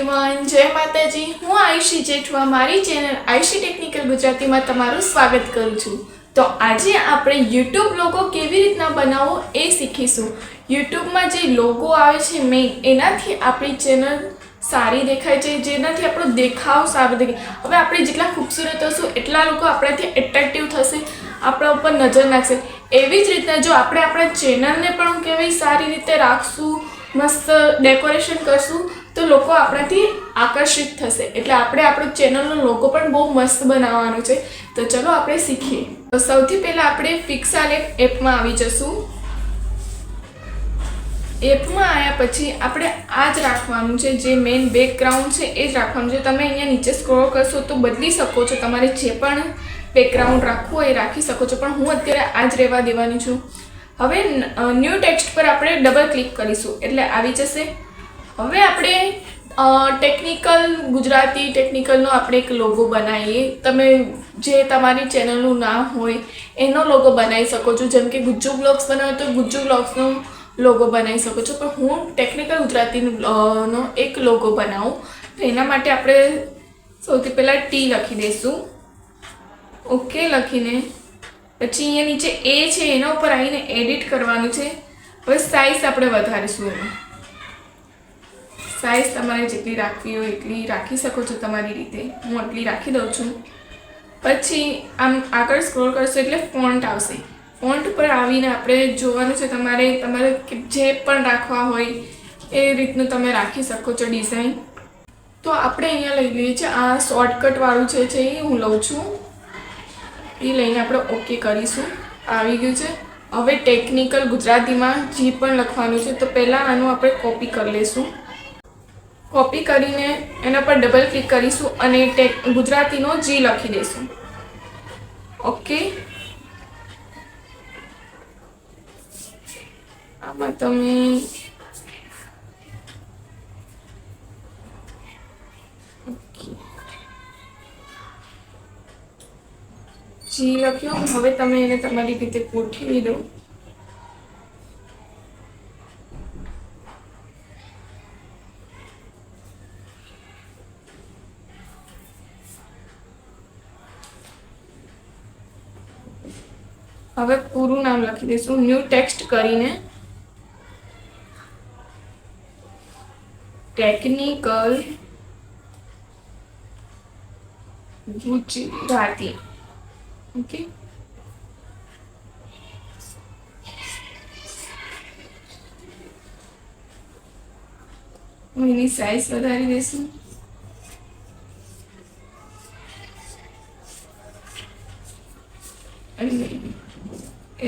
Everyone, जय माताजी। हूँ आयुषी जेठवा मारी चेनल आयुषी टेक्निकल गुजराती में तमारुं स्वागत करूँ छूं। तो आज आपणे यूट्यूब लोगो केवी रीतना बनावो ए शीखीशुं। यूट्यूब में जे लोगो आवे छे मेन एनाथी आपणी चेनल सारी देखाय छे, जेनाथी आपणो देखाव सारो देखाय। हवे आपणे जेटला खूबसूरत हशुं एटला लोको आपणाथी एट्रेक्टिव थशे, आपणा उपर नजर नाखशे। एवी ज रीतना जो आपणे आपणा चेनलने पण केवी सारी रीते राखशुं, मस्त डेकोरेशन करशुं तो लोको आपणाथी आकर्षित थशे। एटले आपणे आपणो चेनलनो लोगो पण बहु मस्त बनावવાનો छे। तो चलो आपणे शीखीए। तो सौथी पहेला आपणे पिक्सालेट एप में आवी जशुं। एप में आया पछी आपणे आ ज राखवानुं छे, जे मेन बेकग्राउंड छे ए ज राखवानुं छे। तमे अहींया नीचे स्क्रोल करशो तो बदली शको छो, तमारे जे पण बेकग्राउंड राखवुं होय ए राखी शको छो, पण हुं अत्यारे आ ज रहेवा देवानी छुं। हवे न्यू टेक्स्ट पर आपणे डबल क्लिक करीशुं एटले आवी जशे। हवे आपणे टेक्निकल गुजराती टेक्निकलनो आपणे एक लोगो बनावीए। तमे जे तमारी चेनलनुं नाम होय एनो लोगो बनावी शको छो। जेम के गुज्जू ब्लॉग्स बनावे तो गुज्जू ब्लॉग्सनो लोगो बनावी शको छो, पण हुं टेक्निकल गुजराती नो एक लोगो बनावुं। तो एना माटे आपणे सौथी पहेला टी लखी दईशुं। ओके लखीने पछी अहींया नीचे ए छे एना उपर आवीने एडिट करवानुं छे। हवे साइज आपणे वधारीशुं। एनो साइज तमारे जेटली राखवी होय एटली राखी शको छो तमारी रीते। हुं आटली राखी दઉં છું। પછી આમ આગળ સ્ક્રોલ કરશો એટલે ફોન્ટ આવશે। ફોન્ટ પર આવીને આપણે જોવાનું છે તમારે જે પણ રાખવા હોય એ રીતનું તમે રાખી શકો છો ડિઝાઇન। તો આપણે અહીંયા લઈ લઈએ છે આ શોર્ટકટ વાળું છે એ હું લઉં છું। એ લઈને આપણે ઓકે કરીશું। આવી ગયું છે। હવે ટેકનિકલ ગુજરાતીમાં જે પણ લખવાનું છે તો પહેલાં આનું આપણે કોપી કરી લઈશું। कॉपी करीने एना पर डबल क्लिक करीशुं अने गुजरातीनो जी लखी दईशुं। ओके आमां तमे जी लख्यो। हवे तमे एने तमारी रीते गोठवी दो। હવે પૂરું નામ લખી દઈશું। ન્યૂ ટેક્સ્ટ કરીને ટેકનિકલ ગુજરાતી। ઓકે એની સાઈઝ વધારી દઈશું।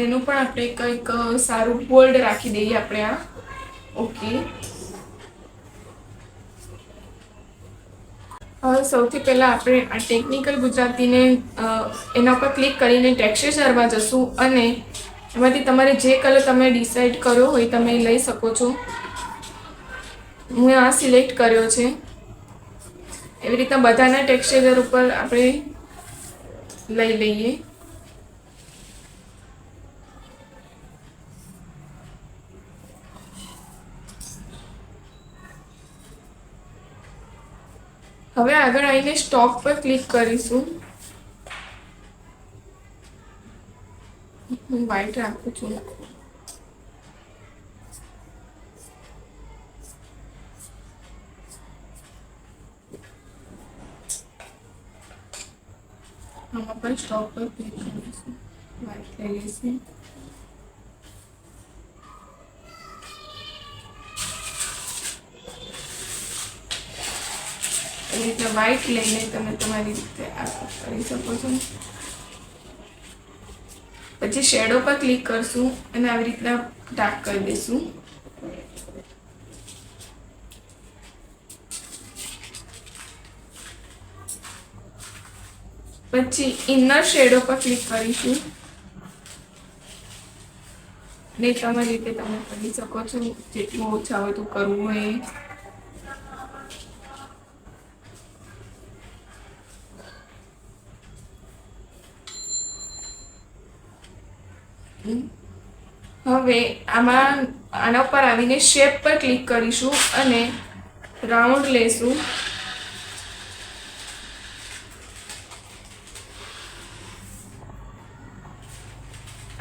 एनु पण आपणे कंईक सारू बोल्ड राखी दईए आपणे आ। ओके हवे सौथी पहेला आपणे आ टेक्निकल गुजरातीने एना पर क्लिक करीने टेक्सचरमा जशुं अने एमांथी तमारे जे कलर तमे डिसाइड कर्यो होय तमे लई शको छो। हुं आ सिलेक्ट कर्यो छे। एवी रीतना बधाना टेक्सचर उपर आपणे लई लईए। હવે આગળ આવીને સ્ટોક પર ક્લિક કરીશું। હું વ્હાઈટ રાખું છું। આમાં પણ સ્ટોક પર ક્લિક કરીશું। વ્હાઈટ લઈ લઈશું। रीते व्हाइट लईने तमे तमारी रीते आ करी शको छो। पछी शेडो पर क्लिक करशुं अने आवी रीतना डार्क करी दईशुं। पछी इनर शेडो पर क्लिक करीशुं ने तमारी रीते तमे करी शको छो। जेटલું ઓછા હોય તો કરવું હોય। હવે આના પર આવીને શેપ પર ક્લિક કરીશું અને રાઉન્ડ લેશું.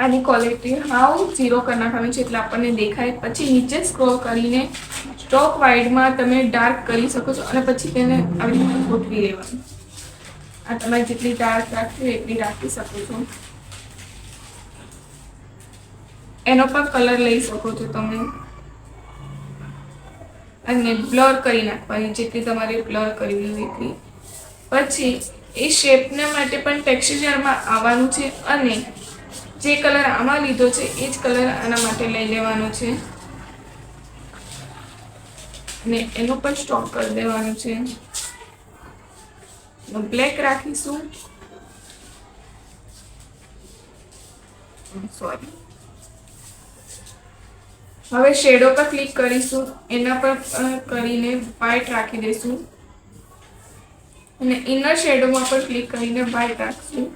આની ક્વોલિટી હાવ 0 કરી નાખવાની છે એટલે આપણને દેખાય. પછી નીચે સ્ક્રોલ કરીને સ્ટોક વાઇડમાં તમે ડાર્ક કરી શકો છો અને પછી તેને આવી રીતે ગોઠવી લેવાનું. આ તમારે જેટલી ડાર્ક રાખવી હોય એટલી રાખી શકો છો. એનો પણ કલર લઈ શકો છો તમે અને બ્લર કરી નાખવાની જેટલી તમારે બ્લર કરવી હોય એટલી. પછી એ શેપને માટે પણ ટેક્સચરમાં આવવાનું છે અને જે કલર આમાં લીધો છે એ જ કલર આના માટે લઈ લેવાનો છે અને એનો પણ સ્ટોક કરી દેવાનો છે. બ્લેક રાખીશું. સોરી. હવે શેડો પર ક્લિક કરીશું. એના પર કરીને વ્હાઈટ રાખી દઈશું અને ઇનર શેડોમાં પણ ક્લિક કરીને વ્હાઈટ રાખીશું.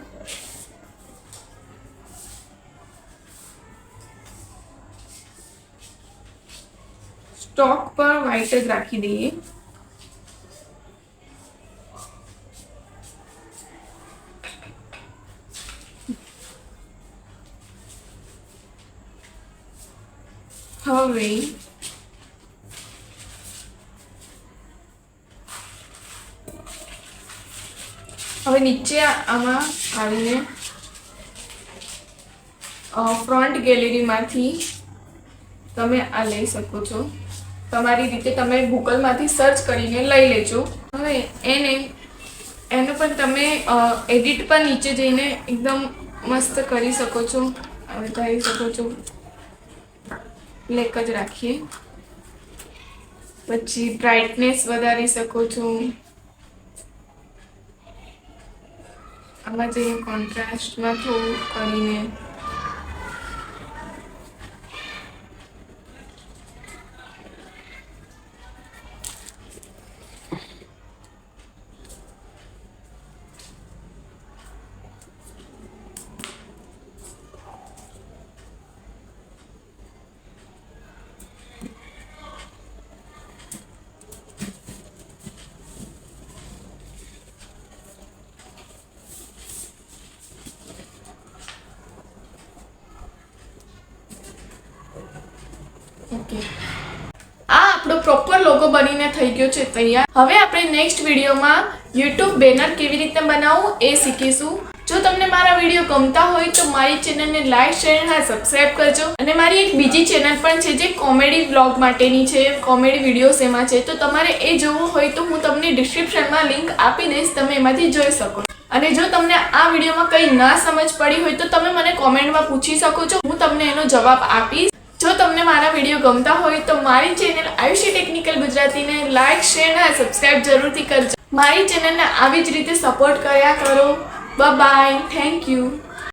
સ્ટોક પર વ્હાઈટ જ રાખી દઈએ. હવે નીચે આમાં આવીને ફ્રન્ટ ગેલેરીમાંથી તમે આ લઈ શકો છો. તમારી રીતે તમે ગૂગલમાંથી સર્ચ કરીને લઈ લેજો. હવે એનો પણ તમે એડિટ પર નીચે જઈને એકદમ મસ્ત કરી શકો છો. હવે કરી શકો છો. બ્લેક જ રાખીએ. પછી બ્રાઇટનેસ વધારી શકો છો. આમાં જઈએ કોન્ટ્રાસ્ટમાં થોડું કરીને આ આપણો પ્રોપર લોગો બનીને થઈ ગયો છે તૈયાર. હવે આપણે નેક્સ્ટ વિડીયોમાં YouTube બેનર કેવી રીતે બનાવવું એ શીખીશું. જો તમને મારા વિડીયો ગમતા હોય તો મારી ચેનલને લાઈક શેર અને સબસ્ક્રાઇબ કરજો. અને મારી એક બીજી ચેનલ પણ છે જે કોમેડી વ્લોગ માટેની છે. કોમેડી વિડીયોઝ એમાં છે. તો તમારે એ જોવું હોય તો હું તમને ડિસ્ક્રિપ્શનમાં લિંક આપી દઈશ. તમે એમાંથી જોઈ શકો. અને જો તમને આ વિડીયોમાં કંઈ ના સમજ પડી હોય તો તમે મને કોમેન્ટમાં પૂછી શકો છો. હું તમને એનો જવાબ આપીશ. જો તમને મારા વિડીયો ગમતા હોય તો મારી ચેનલ આયુષી ટેકનિકલ ગુજરાતીને લાઈક શેર અને સબસ્ક્રાઇબ જરૂરથી કરજો. મારી ચેનલને આવી જ રીતે સપોર્ટ કર્યા કરો. Bye bye. Thank you.